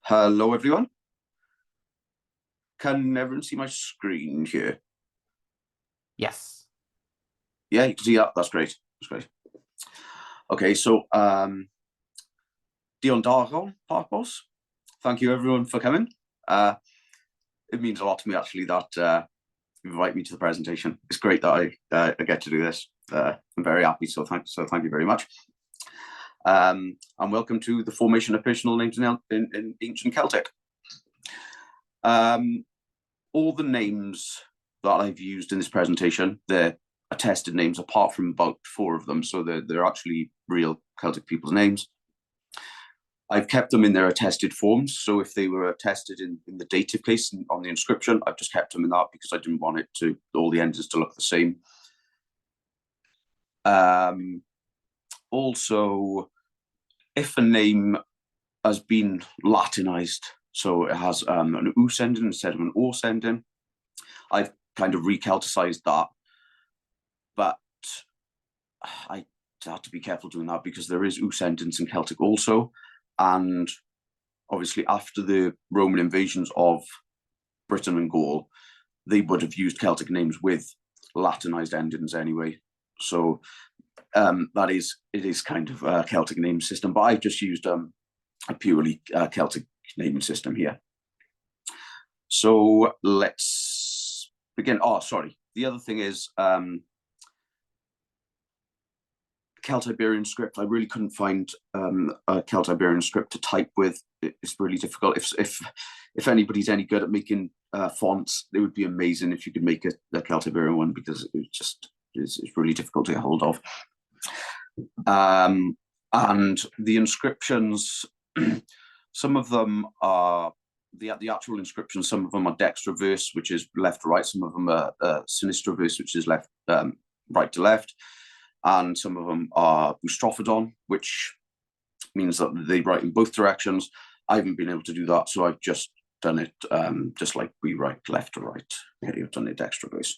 Hello, everyone. Can everyone see my screen here? Yes. Yeah, you can see that. That's great. That's great. Okay, so Dion Dargon, Park Boss. Thank you, everyone, for coming. It means a lot to me, actually, that you invite me to the presentation. It's great that I get to do this. I'm very happy, so thank you very much. And welcome to the formation of personal names in ancient Celtic. All the names that I've used in this presentation, they're attested names apart from about 4 of them, so they're actually real Celtic people's names. I've kept them in their attested forms, so if they were attested in the dative case on the inscription, I've just kept them in that because I didn't want it to all the endings to look the same. Also, if a name has been Latinized, so it has an us ending instead of an os ending, I've kind of recelticized that, but I had to be careful doing that because there is us endings in Celtic also, and obviously after the Roman invasions of Britain and Gaul, they would have used Celtic names with Latinized endings anyway. So it is kind of a Celtic name system, but I've just used a purely Celtic naming system here. So let's begin. Oh, sorry. The other thing is Celtiberian script. I really couldn't find a Celtiberian script to type with. It's really difficult. If anybody's any good at making fonts, it would be amazing if you could make a Celtiberian one, because it's really difficult to get hold of. And the inscriptions, some of them are the actual inscriptions. Some of them are dextraverse, which is left to right. Some of them are sinistraverse, which is left right to left. And some of them are boustrophodon, which means that they write in both directions. I haven't been able to do that, so I've just done it just like we write left to right. Okay, I've done it dextraverse.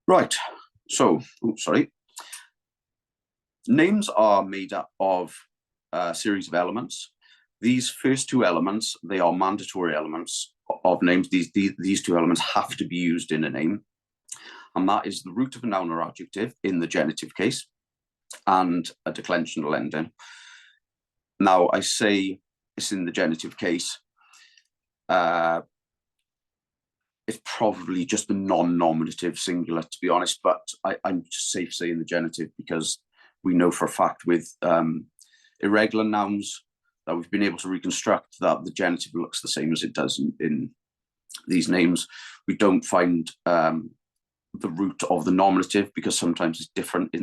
Right, so, sorry. Names are made up of a series of elements. These first 2 elements, they are mandatory elements of names. These 2 elements have to be used in a name. And that is the root of a noun or adjective in the genitive case and a declensional ending. Now, I say it's in the genitive case. It's probably just the non-nominative singular, to be honest, but I'm just safe saying the genitive because we know for a fact with irregular nouns that we've been able to reconstruct that the genitive looks the same as it does in these names. We don't find the root of the nominative because sometimes it's different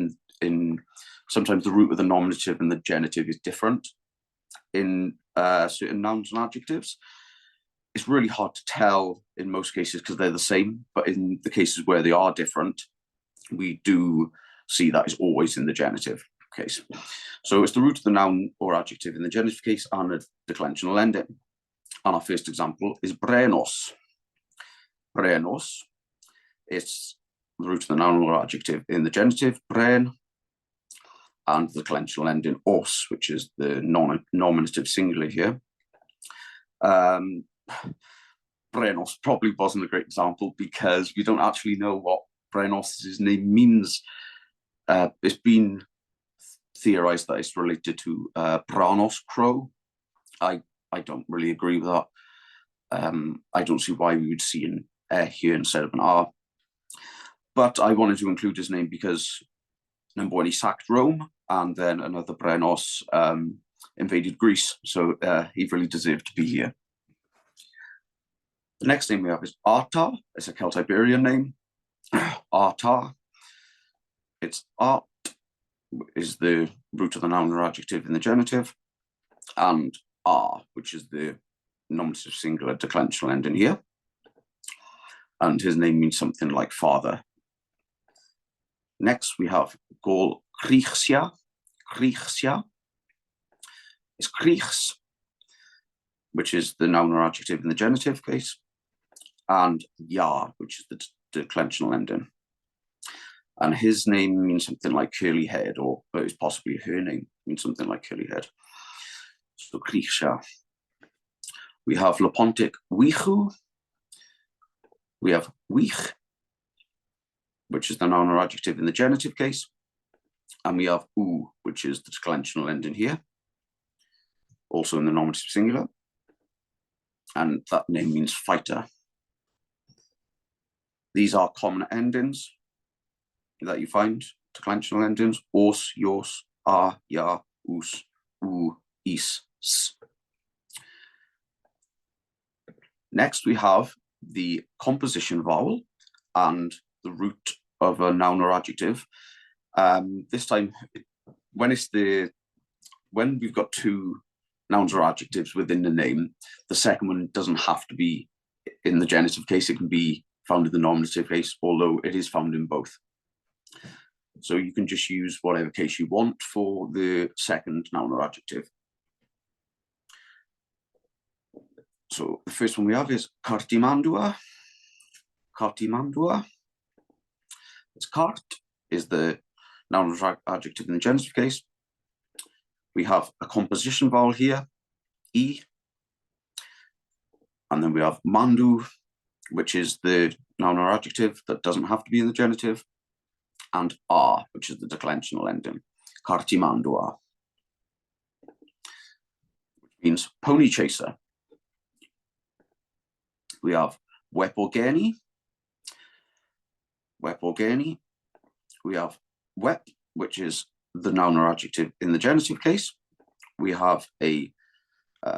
sometimes the root of the nominative and the genitive is different in certain nouns and adjectives. It's really hard to tell in most cases because they're the same, but in the cases where they are different, we do see that is always in the genitive case. So it's the root of the noun or adjective in the genitive case and a declensional ending. And our first example is brenos. Brenos, it's the root of the noun or adjective in the genitive, bren, and the declensional ending os, which is the nominative singular here. Brenos probably wasn't a great example because we don't actually know what Brenos' name means. It's been theorized that it's related to Branos, crow. I don't really agree with that. I don't see why we would see an here instead of an R. But I wanted to include his name because, number one, he sacked Rome, and then another Brenos invaded Greece, so he really deserved to be here. The next name we have is Arta. It's a Celtiberian name. Arta. It's art is the root of the noun or adjective in the genitive, and R, which is the nominative singular declensional ending here. And his name means something like father. Next, we have Gol Griechsia. Griechsia. It's Griechs, which is the noun or adjective in the genitive case, and Ya, which is the declensional ending. And his name means something like curly head, or it's possibly her name means something like curly head. So Griechsia. We have Lapontic wichu. We have wych, which is the noun or adjective in the genitive case. And we have u, which is the declensional ending here, also in the nominative singular. And that name means fighter. These are common endings that you find, declensional endings: os, yos, a, ya, us, u, is, s. Next, we have the composition vowel and the root of a noun or adjective. This time, when we've got two nouns or adjectives within the name, the second one doesn't have to be in the genitive case. It can be found in the nominative case, although it is found in both. So you can just use whatever case you want for the second noun or adjective. So the first one we have is cartimandua. Cartimandua. It's cart is the noun or adjective in the genitive case. We have a composition vowel here, e. And then we have mandu, which is the noun or adjective that doesn't have to be in the genitive, and a, which is the declensional ending, cartimandua, which means pony chaser. We have weporgeni. Weporgeni. We have wep, which is the noun or adjective in the genitive case. We have a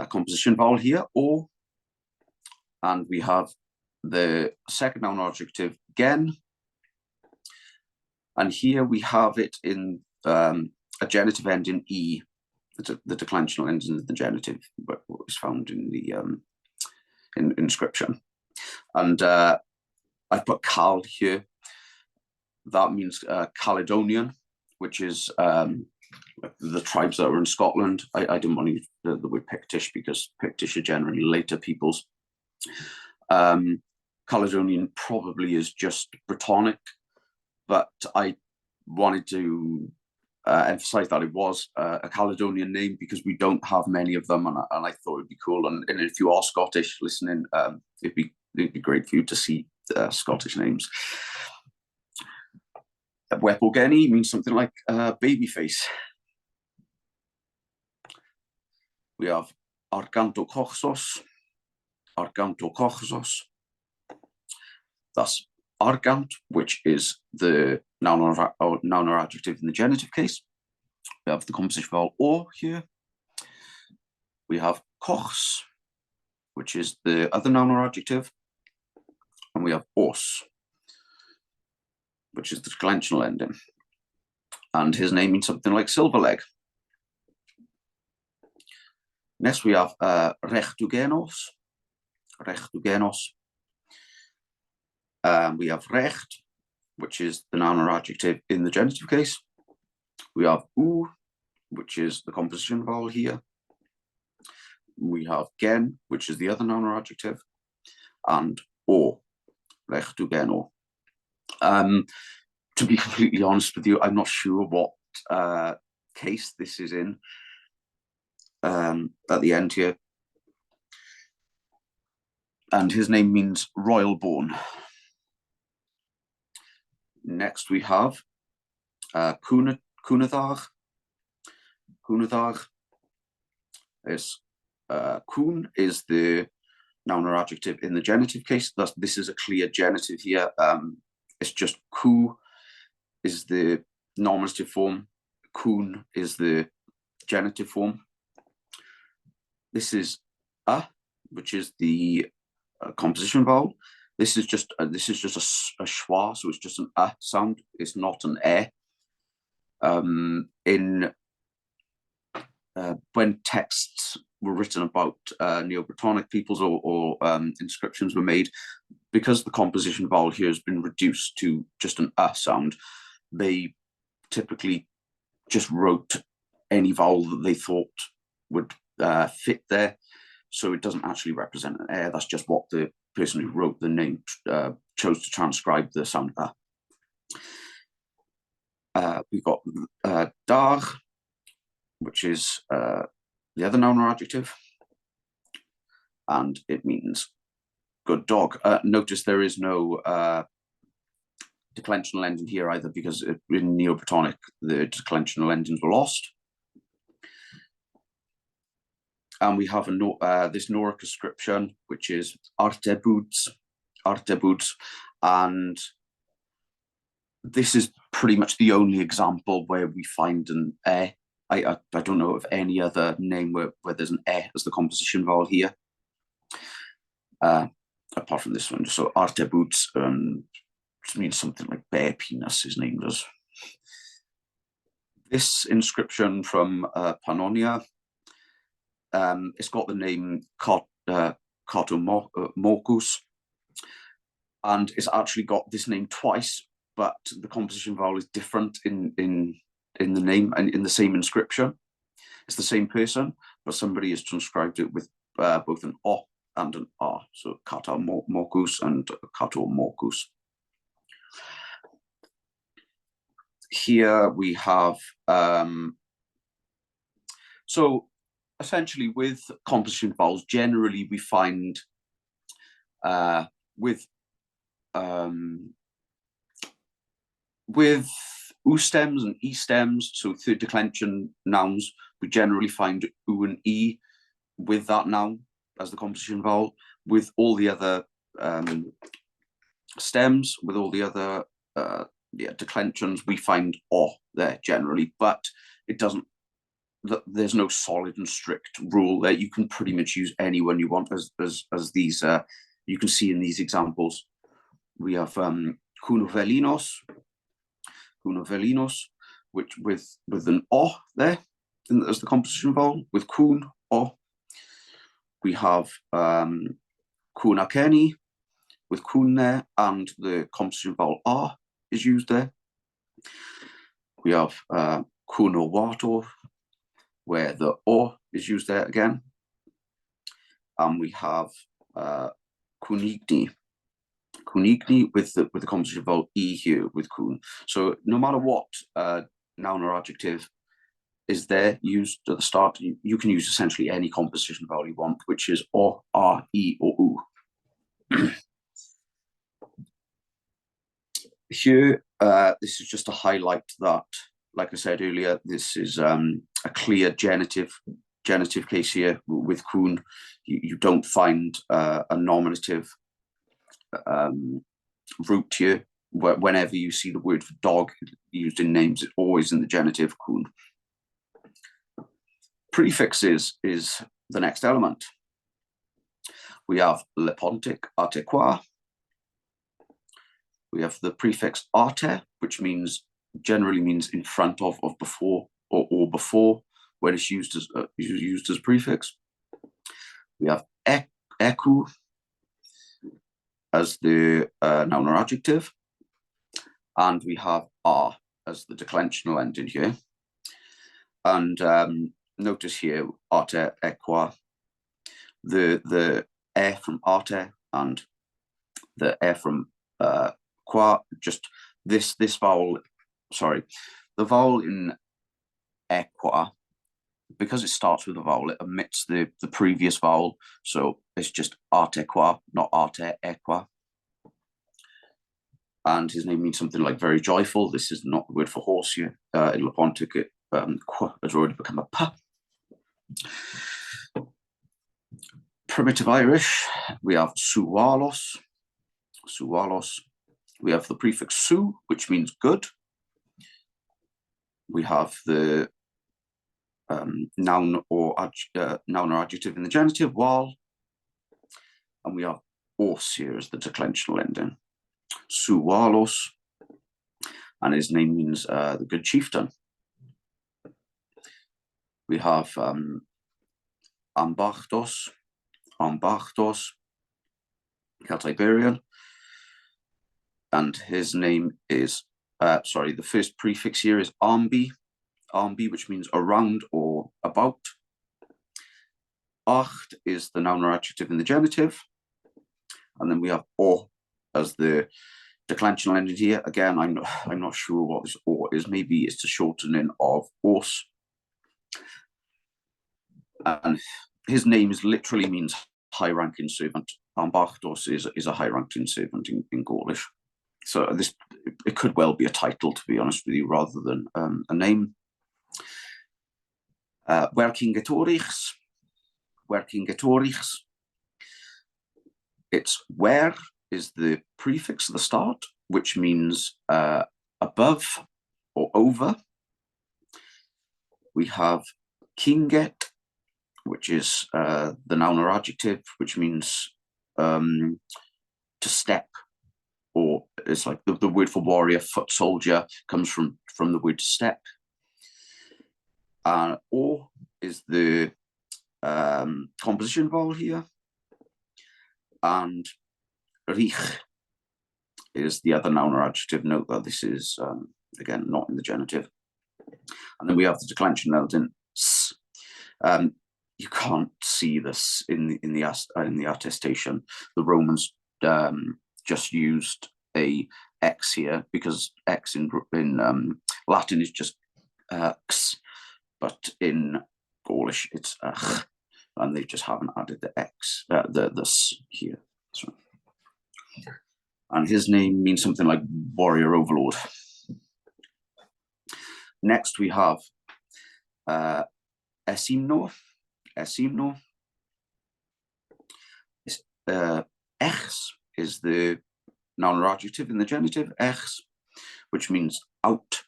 composition vowel here, or, and we have the second noun or adjective, gen. And here we have it in a genitive ending e. The declensional ending in the genitive, but what is found in the inscription. And I've put Cal here. That means Caledonian, which is the tribes that were in Scotland. I didn't want to use the word Pictish because Pictish are generally later peoples. Caledonian probably is just Brittonic, but I wanted to emphasize that it was a Caledonian name because we don't have many of them, and I thought it'd be cool. And if you are Scottish listening, it'd be great for you to see Scottish names. Weporgeni means something like baby face. We have argantokochos. Argantokochos. That's argant, which is the noun or adjective in the genitive case. We have the composition vowel or here. We have kochs, which is the other noun or adjective. And we have os, which is the declensional ending. And his name means something like silver leg. Next, we have rechtugenos. Rechtugenos. We have recht, which is the noun or adjective in the genitive case. We have u, which is the composition vowel here. We have gen, which is the other noun or adjective, and o, rechtugeno. To be completely honest with you, I'm not sure what case this is in at the end here. And his name means royal born. Next we have Cúnathar. Cúnathar is cún is the noun or adjective in the genitive case. Thus, this is a clear genitive here. It's just cú is the nominative form, cún is the genitive form. This is a, which is the composition vowel. This is just a schwa, so it's just an a sound. It's not an e. When texts were written about Neo-Brittonic peoples or inscriptions were made, because the composition vowel here has been reduced to just an a sound, they typically just wrote any vowel that they thought would fit there. So it doesn't actually represent an air. That's just what the person who wrote the name chose to transcribe the sound a. We've got dar, which is the other noun or adjective. and it means good dog. Notice there is no declensional ending here either, because in Neoplatonic the declensional endings were lost. And we have this Noric ascription, which is artebuds, and this is pretty much the only example where we find an e. I don't know of any other name where there's an e as the composition vowel here, apart from this one. So artebuds means something like bear penis, his name does. This inscription from Pannonia, it's got the name Cartomorcus, and it's actually got this name twice, but the composition vowel is different in the name and in the same inscription. It's the same person, but somebody has transcribed it with both an O and an R. So Cartomorcus and Cartomorcus. Here we have, so essentially with composition vowels, generally we find with U stems and E stems, so third declension nouns, we generally find U and E with that noun as the composition vowel. With all the other stems, with all the other declensions, we find O there generally, but it doesn't, there's no solid and strict rule there. You can pretty much use any one you want, as these you can see in these examples. We have cunovelinos, which with an O there as the composition vowel, with kun, O. We have kunakeni with kun there, and the composition vowel R is used there. We have kunowato, where the O is used there again. And we have kunigni with the composition vowel E here with kun. So no matter what noun or adjective is there used at the start, you can use essentially any composition vowel you want, which is O, R, E, or U. Here, this is just to highlight that, like I said earlier, this is a clear genitive case here with kun. You don't find a nominative root here. Whenever you see the word for dog used in names, it's always in the genitive kun. Prefixes is the next element. We have Lepontic atequa. We have the prefix ate, which generally means in front of before, or before, when it's used as a prefix. We have eku as the noun or adjective, and we have a as the declensional ending here. And notice here, ate, equa, the e from ate and the e from qua, just this vowel, sorry, the vowel in equa, because it starts with a vowel, it omits the previous vowel, so it's just atequa, not ate, equa. And his name means something like very joyful. This is not the word for horse here. In Lepontic, it has already become a p. Primitive Irish, we have suwalos. We have the prefix su, which means good. We have the noun or adjective in the genitive, wal. And we have os here as the declensional ending. Suwalos, and his name means the good chieftain. We have ambachtos, Celtiberian, and his name is, the first prefix here is ambi, which means around or about. Acht is the noun or adjective in the genitive, and then we have o as the declensional ending here. Again, I'm not sure what this o is. Maybe it's a shortening of os. And his name literally means high-ranking servant. Ambachdos is a high-ranking servant in Gaulish. So it could well be a title, to be honest with you, rather than a name. Werkingetorichs. It's where is the prefix at the start, which means above or over. We have kinget, which is the noun or adjective, which means to step, or it's like the word for warrior, foot soldier, comes from the word step. Or is the composition vowel here, and Rhys is the other noun or adjective. Note that this is again not in the genitive. And then we have the declension element s. You can't see this in the attestation. The Romans just used a x here because x in Latin is just x, but in Gaulish it's and they just haven't added the x, this here. So, and his name means something like warrior overlord. Next we have esimno. Echs is the noun or adjective in the genitive, echs, which means out.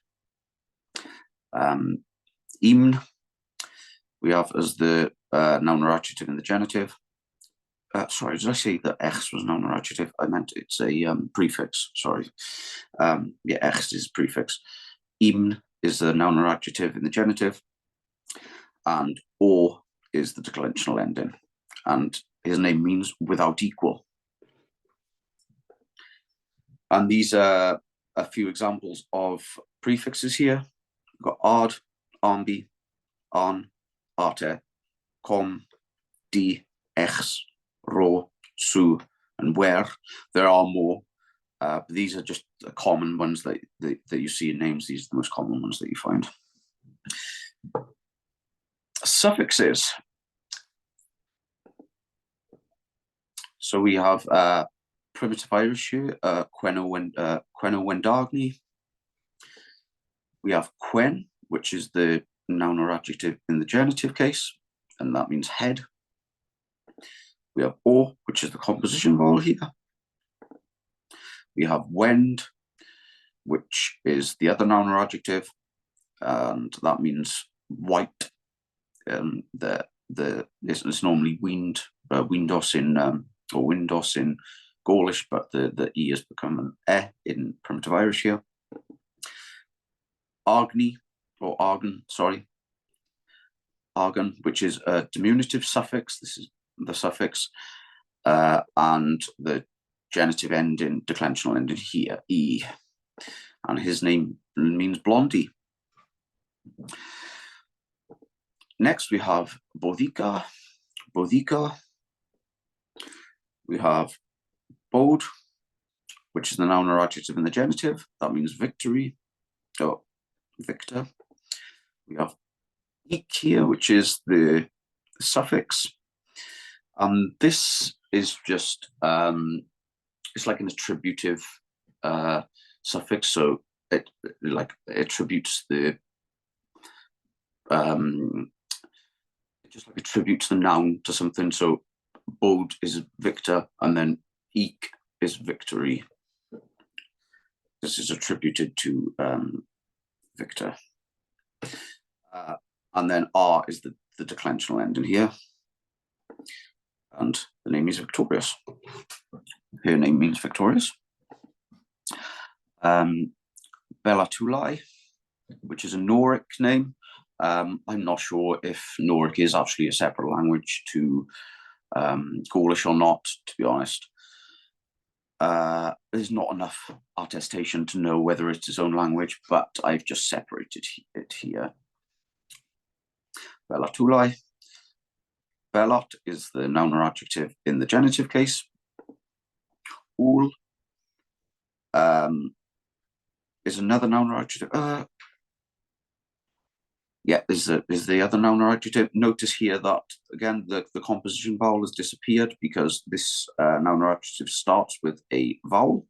Imn we have as the noun or adjective in the genitive. Sorry, did I say that echs was noun or adjective? I meant it's a prefix, sorry. Yeah, echs is prefix. Imn is the noun or adjective in the genitive, and or is the declensional ending, and his name means without equal. And these are a few examples of prefixes here. We've got ard, ambi, an, arte, com, di, echs, ro, su, and where. There are more, but these are just the common ones that you see in names. These are the most common ones that you find. Suffixes. So we have primitive Irish here, queno wendagni. We have quen, which is the noun or adjective in the genitive case, and that means head. We have o, which is the composition vowel here. We have wend, which is the other noun or adjective, and that means white. It's normally windos in Gaulish, but the e has become an in primitive Irish here. Agni or argan, sorry, argan, which is a diminutive suffix. This is the suffix, and the genitive ending, declensional ending here, e, and his name means blondie. Next we have bodika. We have bod, which is the noun or adjective in the genitive. That means victory, or victor. We have ik here, which is the suffix. This is just it's like an attributive suffix, so it attributes the just like attributes the noun to something. So bod is victor, and then ik is victory. This is attributed to victor. And then r is the declensional ending here. And the name is victorious. Her name means victorious. Belatulai, which is a Noric name. I'm not sure if Noric is actually a separate language to Gaulish or not, to be honest. There's not enough attestation to know whether it's its own language, but I've just separated it here. Belatulai. Belat is the noun or adjective in the genitive case. Ul is another noun or adjective. Yeah, is the other noun or adjective. Notice here that, again, the composition vowel has disappeared because this noun or adjective starts with a vowel.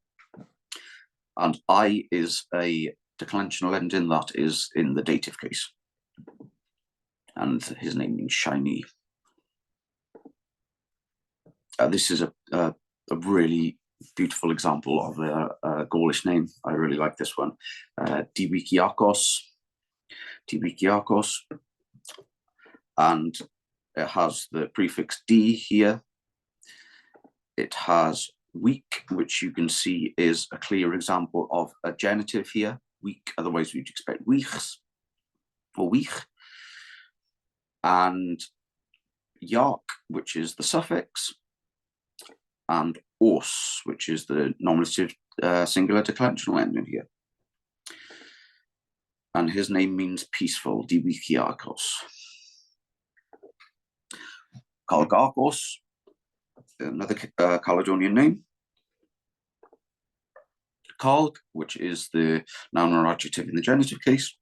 And I is a declensional ending that is in the dative case. And his name means shiny. This is a really beautiful example of a Gaulish name. I really like this one. Diwikiakos. And it has the prefix D here. It has weak, which you can see is a clear example of a genitive here. Weak, otherwise we'd expect weechs or weech. And yark, which is the suffix, and os, which is the nominative singular declensional ending here. And his name means peaceful, Diwikiakos. Kalgakos, another Caledonian name. Kalg, which is the noun or adjective in the genitive case.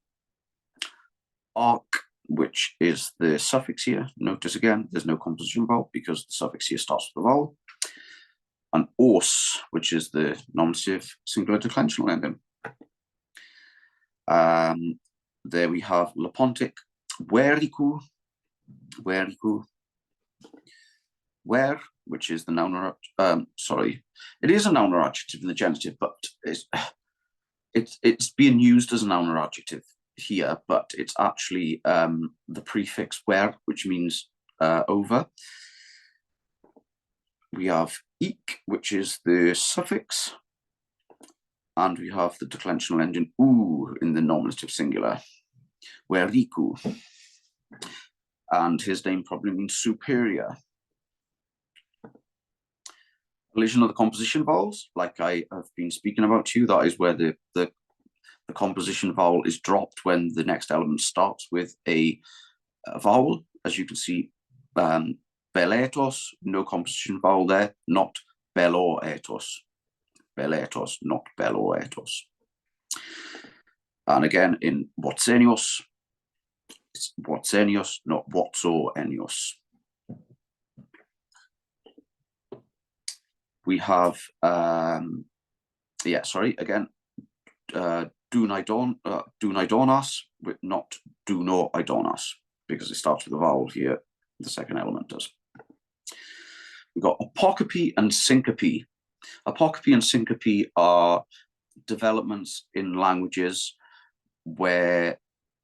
Ark, which is the suffix here. Notice again, there's no composition vowel because the suffix here starts with a vowel. And os, which is the nominative singular declensional ending. There we have Lapontic, weriku, where, which is the noun or it is a noun or adjective in the genitive, but it's being used as a noun or adjective here, but it's actually the prefix where, which means over. We have ik, which is the suffix, and we have the declensional ending u in the nominative singular, weriku. And his name probably means superior. Elision of the composition vowels, like I have been speaking about to you, that is where the composition vowel is dropped when the next element starts with a vowel. As you can see, beletos, no composition vowel there, not beloetos. Beletos, not beloetos. And again, in watsenios, it's watsenios, not watsoenios. We have, again, dunaidonas, not dunoidonas, because it starts with a vowel here, the second element does. We've got apocope and syncope. Apocope and syncope are developments in languages where,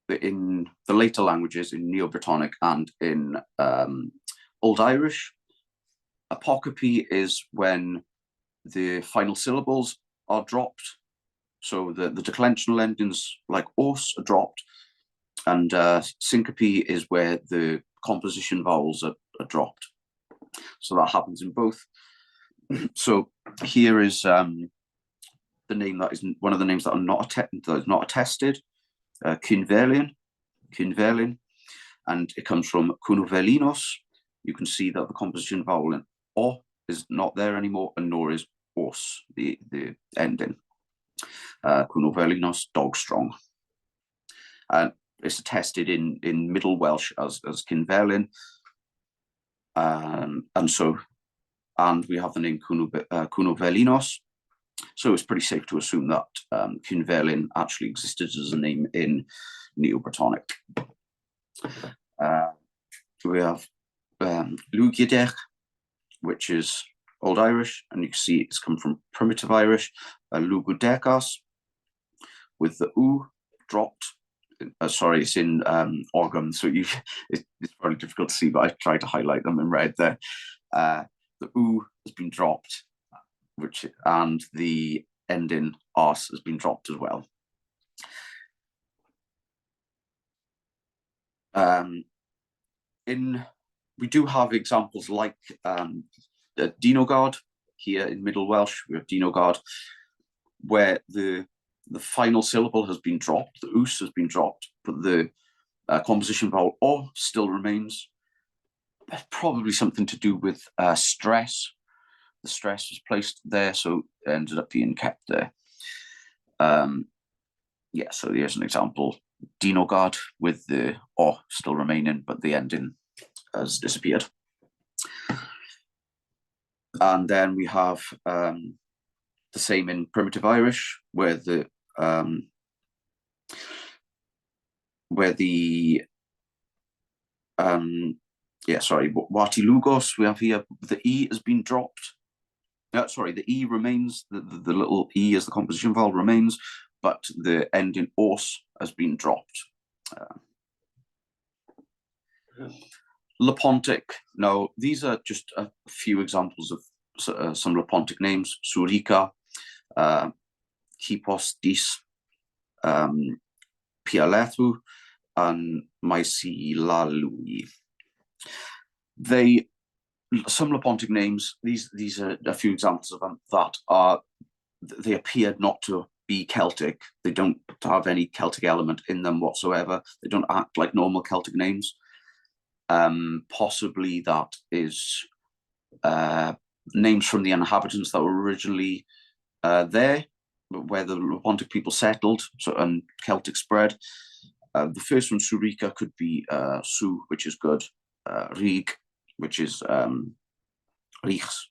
in the later languages, in Neo-Brittonic and in Old Irish, apocope is when the final syllables are dropped. So the declensional endings like os are dropped, and syncope is where the composition vowels are dropped. So that happens in both. So here is the name that is one of the names that is not attested, Cynvelin, and it comes from Cunuvelinos. You can see that the composition vowel in o is not there anymore, and nor is os, the ending. Cunuvelinos, dog strong. And it's attested in Middle Welsh as Cynvelin. And we have the name Cunuvelinos. So it's pretty safe to assume that Cynvelin actually existed as a name in Neo-Brittonic. We have Lugidech, which is Old Irish, and you can see it's come from Primitive Irish, Lugudekas, with the U dropped. It's in Organ, so it's probably difficult to see, but I tried to highlight them in red there. The U has been dropped, and the ending os has been dropped as well. We do have examples like the Dinogard here in Middle Welsh. We have Dinogard, where the final syllable has been dropped, the us has been dropped, but the composition vowel o still remains. That's probably something to do with stress. The stress was placed there, so it ended up being kept there. So here's an example Dinogard with the O still remaining, but the ending has disappeared. And then we have the same in primitive Irish, where the Watilugos, we have here, the E has been dropped. The E remains, the little E as the composition vowel remains, but the ending os has been dropped. Lapontic. Now, these are just a few examples of some Lapontic names. Surica, Kipos, Dis, Pialethu, and Maisilalui. Some Lapontic names, these are a few examples of them that they appear not to be Celtic. They don't have any Celtic element in them whatsoever. They don't act like normal Celtic names. Possibly that is names from the inhabitants that were originally there, where the Lapontic people settled, and Celtic spread. The first one, Surica, could be Su, which is good, Rig, which is Rhys,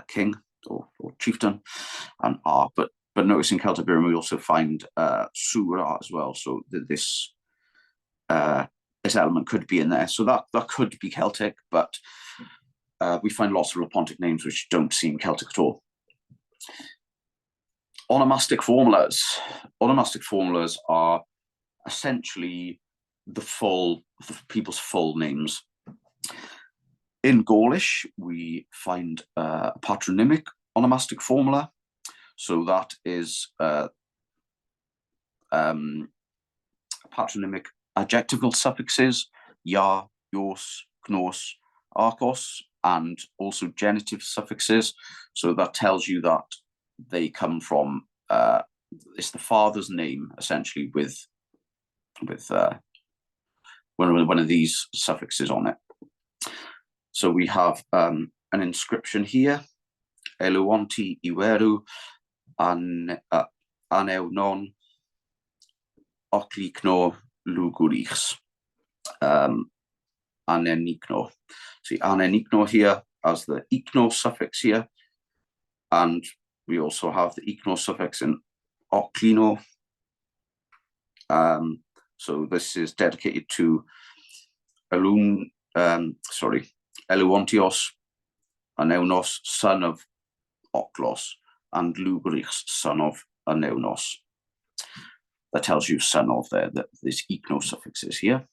king or chieftain, and R. But notice in Celtic we also find Sura as well. So this element could be in there. So that could be Celtic, but we find lots of Lapontic names which don't seem Celtic at all. Onomastic formulas. Onomastic formulas are essentially the people's full names. In Gaulish, we find a patronymic onomastic formula. So that is patronymic adjectival suffixes, ya, yos, gnos, archos, and also genitive suffixes. So that tells you that they come from, it's the father's name, essentially, with one of these suffixes on it. So we have an inscription here, Eluonti Iweru Aneu non Oclicno Lugurix Anenikno. See Anenikno here as the ikno suffix here, and we also have the ikno suffix in Oclino. So this is dedicated to Eluontios Aneunos, son of Oclos, and Lugurix, son of Aneunos. That tells you son of there, that this ikno suffix is here.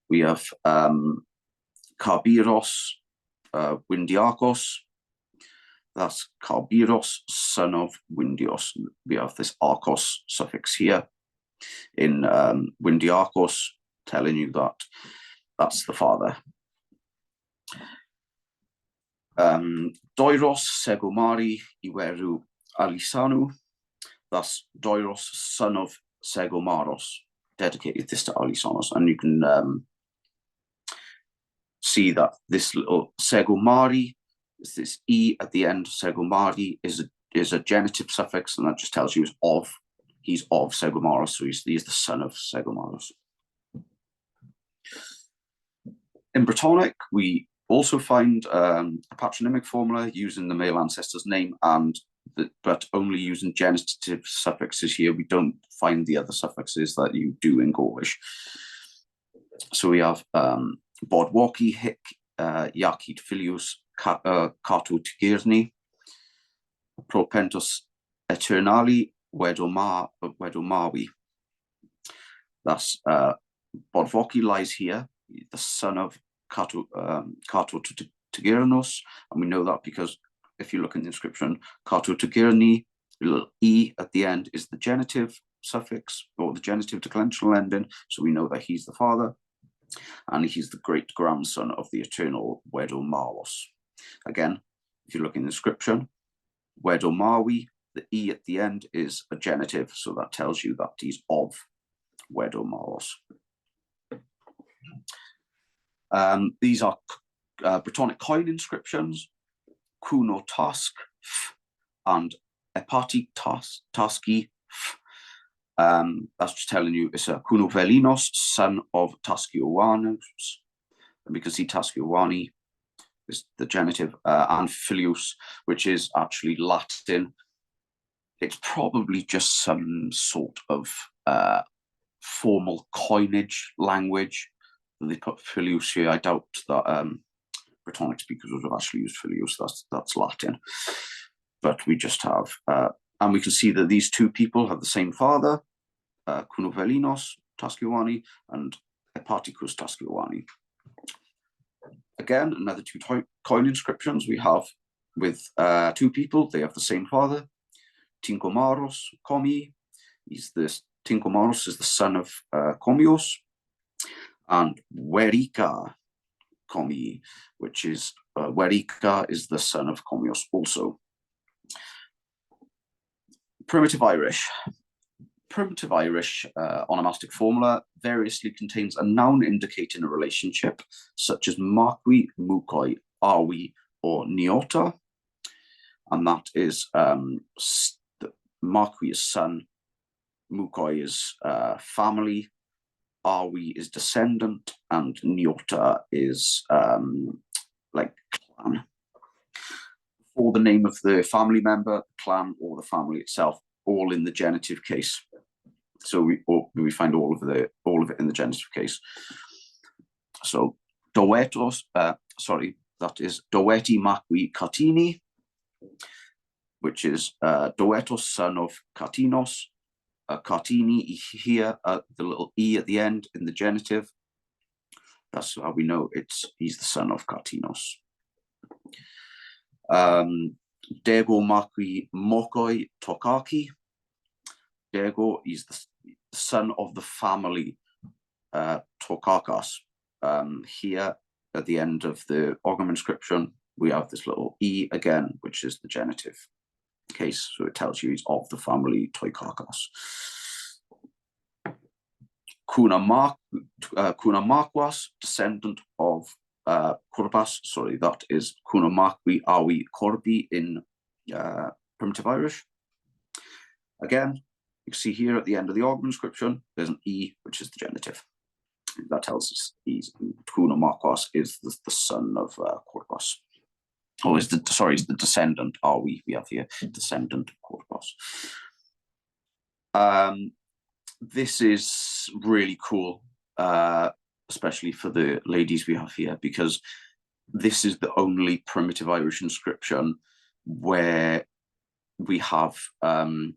We have Carbiros Windiakos. That's Carbiros, son of Windios. We have this archos suffix here in Windiakos, telling you that that's the father. Doiros Segomari Iweru Alisanu. That's Doiros, son of Segomaros. Dedicated this to Alisanos, and you can see that this little Segomari, this E at the end, Segomari, is a genitive suffix, and that just tells you he's of Segomaros, so he's the son of Segomaros. In Brittonic, we also find a patronymic formula using the male ancestor's name, but only using genitive suffixes here. We don't find the other suffixes that you do in Gaulish. So we have Bodwoki, Hic, Yakit Filius, Cato Tigirni, Propentus Eternali, Wedomawi. That's Bodwoki lies here, the son of Cato Tigirnos, and we know that because if you look in the inscription, Cato Tigirni, the little E at the end is the genitive suffix, or the genitive declensional ending, so we know that he's the father, and he's the great-grandson of the eternal Wedomaros. Again, if you look in the inscription, Wedomawi, the E at the end is a genitive, so that tells you that he's of Wedomaros. These are Brittonic coin inscriptions, Kuno Task and Epati Taski. That's just telling you it's a Kunovelinos, son of Tasciovanus. And we can see Tasciovani is the genitive, and Filius, which is actually Latin. It's probably just some sort of formal coinage language that they put Filius here. I doubt that Brittonic speakers would have actually used Filius. That's Latin. But we just have, and we can see that these two people have the same father, Kunovelinos Tasciovani and Epaticus Tasciovani. Again, another two coin inscriptions we have with two people. They have the same father, Tinkomaros Komi. Tinkomaros is the son of Komios, and Werika Komi, which is Werika is the son of Komios also. Primitive Irish. Primitive Irish onomastic formula variously contains a noun indicating a relationship, such as Marqui, Mukoi, Arwi, or Niota. And that is Marqui is son, Mukoi is family, Arwi is descendant, and Niota is like clan. Or the name of the family member, clan, or the family itself, all in the genitive case. So we find all of it in the genitive case. So Doetos, that is Doeti Marqui Catini, which is Doetos, son of Catinos. Catini here, the little e at the end in the genitive. That's how we know he's the son of Catinos. Dego Marqui Mokoi Tokaki. Dego is the son of the family Tokakas. Here at the end of the Ogham inscription, we have this little e again, which is the genitive case. So it tells you he's of the family Toikakas. Kuna Marquas, descendant of Corbas. Sorry, that is Kuna Marqui Awi Corbi in Primitive Irish. Again, you can see here at the end of the Ogham inscription, there's an e, which is the genitive. That tells us Kuna Marquas is the son of Corbas. Oh, is the descendant. We have here descendant of Corbas. This is really cool, especially for the ladies we have here, because this is the only Primitive Irish inscription where we have the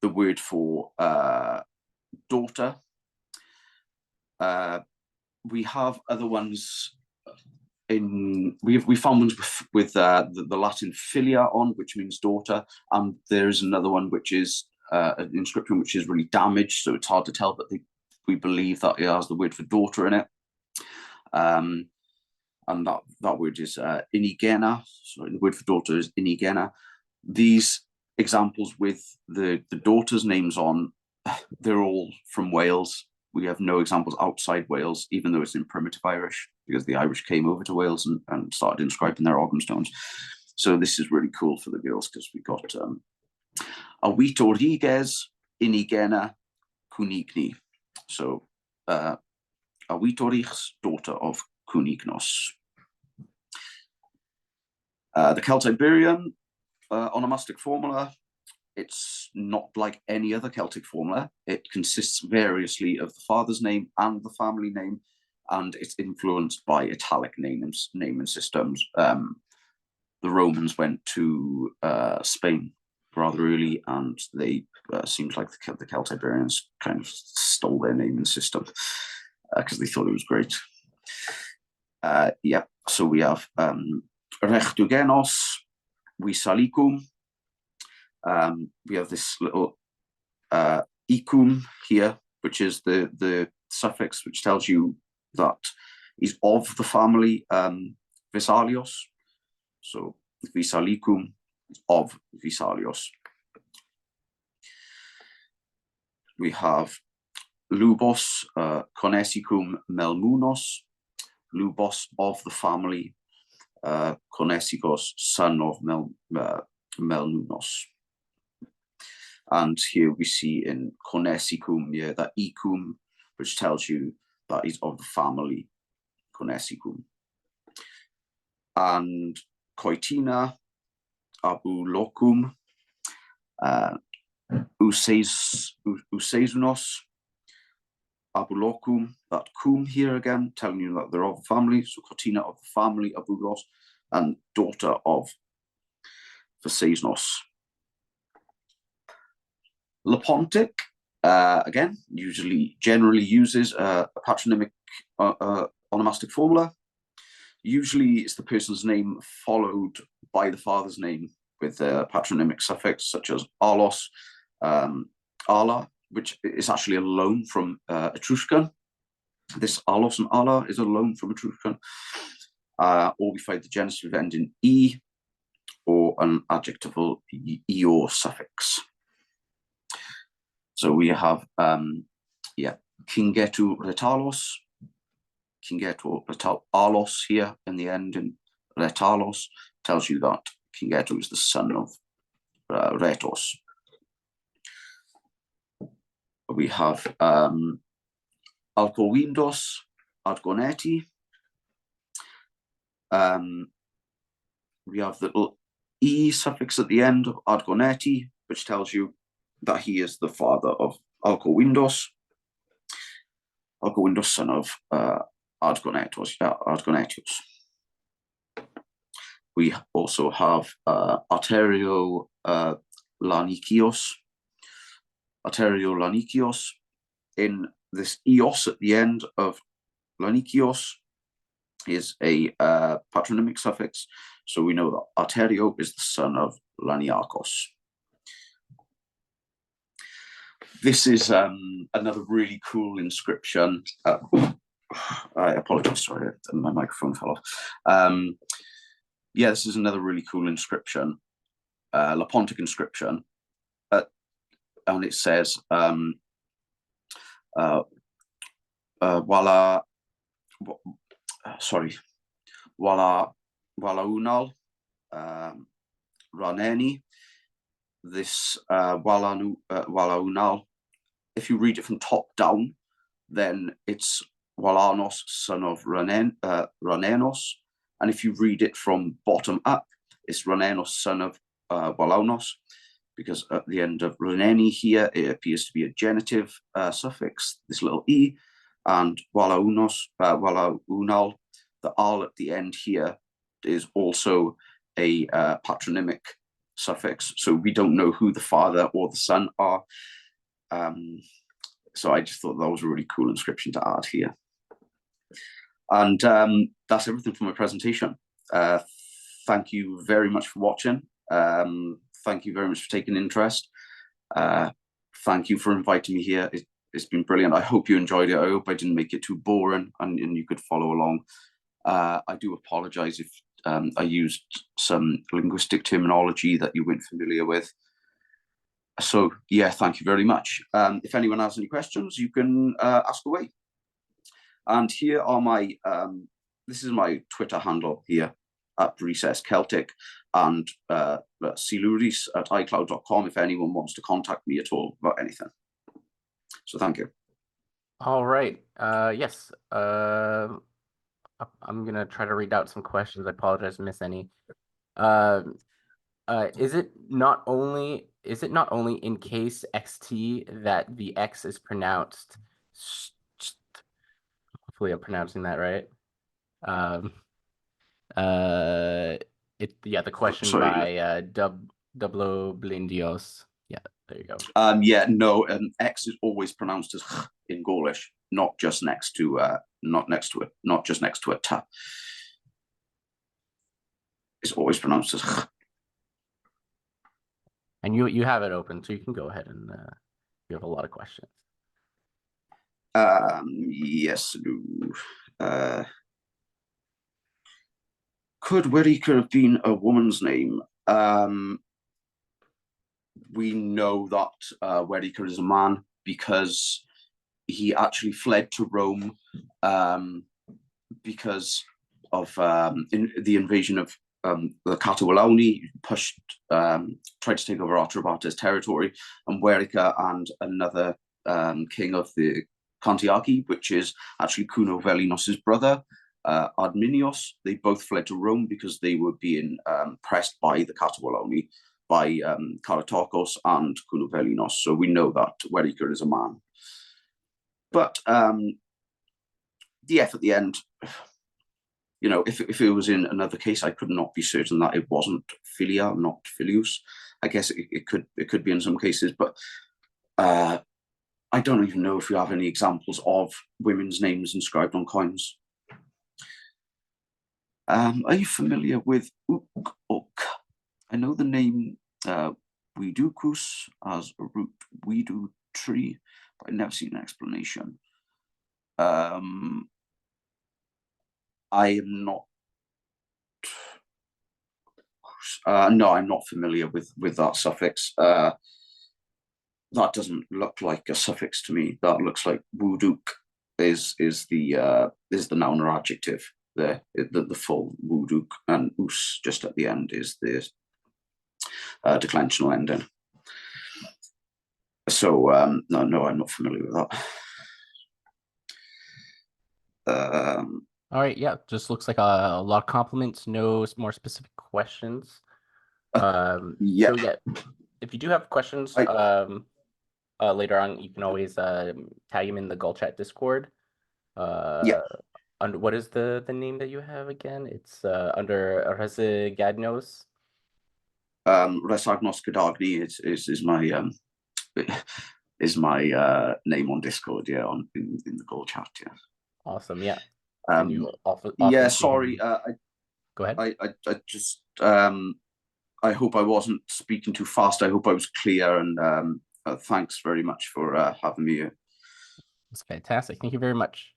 word for daughter. We have other ones we found ones with the Latin filia on, which means daughter, and there's another one which is an inscription which is really damaged, so it's hard to tell, but we believe that it has the word for daughter in it. And that word is inigena. Sorry, the word for daughter is inigena. These examples with the daughter's names on, they're all from Wales. We have no examples outside Wales, even though it's in Primitive Irish, because the Irish came over to Wales and started inscribing their Ogham stones. So this is really cool for the girls, because we got Awito Riguez Inigena Kunigni. So Awito Riguez, daughter of Kunignos. The Celtiberian onomastic formula, it's not like any other Celtic formula. It consists variously of the father's name and the family name, and it's influenced by italic naming systems. The Romans went to Spain rather early, and they seems like the Celtiberians kind of stole their naming system because they thought it was great. Yeah, so we have Rectugenos, Visalicum. We have this little icum here, which is the suffix which tells you that he's of the family Visalios. So Visalicum of Visalios. We have Lubos Conesicum Melmunos, Lubos of the family Conesicos, son of Melmunos. And here we see in Conesicum, yeah, that ecum, which tells you that he's of the family Conesicum. And Coitina, Abulocum, Useizunos, Abulocum, that cum here again, telling you that they're of the family. So Cotina of the family, Abulos, and daughter of Vaseisnos. Lapontic, again, generally uses a patronymic onomastic formula. Usually it's the person's name followed by the father's name with a patronymic suffix such as alos, ala, which is actually a loan from Etruscan. This alos and ala is a loan from Etruscan. Or we find the genitive end in e, or an adjectival eor suffix. So we have, kingetu retalos, kingetu retalos here in the end, in retalos tells you that kingetu is the son of retos. We have alcowindos, adgoneti. We have the little e suffix at the end of adgoneti, which tells you that he is the father of Alcowindos, son of Adgonetius. We also have Arterio Lanikios. In this eos at the end of Lanikios is a patronymic suffix, so we know that Arterio is the son of Laniakos. This is another really cool inscription. I apologize, sorry, my microphone fell off. Yeah, this is another really cool inscription, Lapontic inscription. And it says, wala unal raneni. This wala unal, if you read it from top down, then it's Walanos, son of Ranenos. And if you read it from bottom up, it's Ranenos, son of Walaunos, because at the end of Raneni here, it appears to be a genitive suffix, this little e, and Walaunal, the al at the end here is also a patronymic suffix. So we don't know who the father or the son are. So I just thought that was a really cool inscription to add here. And that's everything for my presentation. Thank you very much for watching. Thank you very much for taking interest. Thank you for inviting me here. It's been brilliant. I hope you enjoyed it. I hope I didn't make it too boring and you could follow along. I do apologize if I used some linguistic terminology that you weren't familiar with. So yeah, thank you very much. If anyone has any questions, you can ask away. And here are my, this is my Twitter handle here at Rhys Celtic, and Rhys at iCloud.com if anyone wants to contact me at all about anything. So thank you. All right. Yes. I'm gonna try to read out some questions. I apologize if I miss any. Is it not only in case XT that the X is pronounced? Hopefully, I'm pronouncing that right. The question by Dublo Blindios. Yeah, there you go. Yeah, no, X is always pronounced as in Gaulish, not just next to a ta. It's always pronounced as. And you have it open, so you can go ahead and you have a lot of questions. Yes. Could Werrica have been a woman's name? We know that Werrica is a man because he actually fled to Rome because of the invasion of the Catawaloni pushed, tried to take over Atrabate's territory, and Werica and another king of the Cantiaki, which is actually Cuno Velinos's brother, Adminios. They both fled to Rome because they were being pressed by the Catawaloni, by Karatakos and Cuno Velinos. So we know that Werica is a man. But the F at the end, you know, if it was in another case, I could not be certain that it wasn't filia, not filius. I guess it could be in some cases, but I don't even know if you have any examples of women's names inscribed on coins. Are you familiar with uk? I know the name Widukus as a root Widu tree, but I've never seen an explanation. I am not. No, I'm not familiar with that suffix. That doesn't look like a suffix to me. That looks like wuduk is the noun or adjective. The full wuduk, and us just at the end is the declensional ending. So no, I'm not familiar with that. All right, yeah, just looks like a lot of compliments, no more specific questions. Yeah. So yeah, if you do have questions later on, you can always tag him in the Gull Chat Discord. Yeah. Under what is the name that you have again? It's under Rezigadnos. Resagnos Kadagni is my name on Discord. Yeah, in the Gull Chat. Yeah. Awesome. Yeah. And you often sorry. Go ahead. I just I hope I wasn't speaking too fast. I hope I was clear, and thanks very much for having me here. It's fantastic. Thank you very much.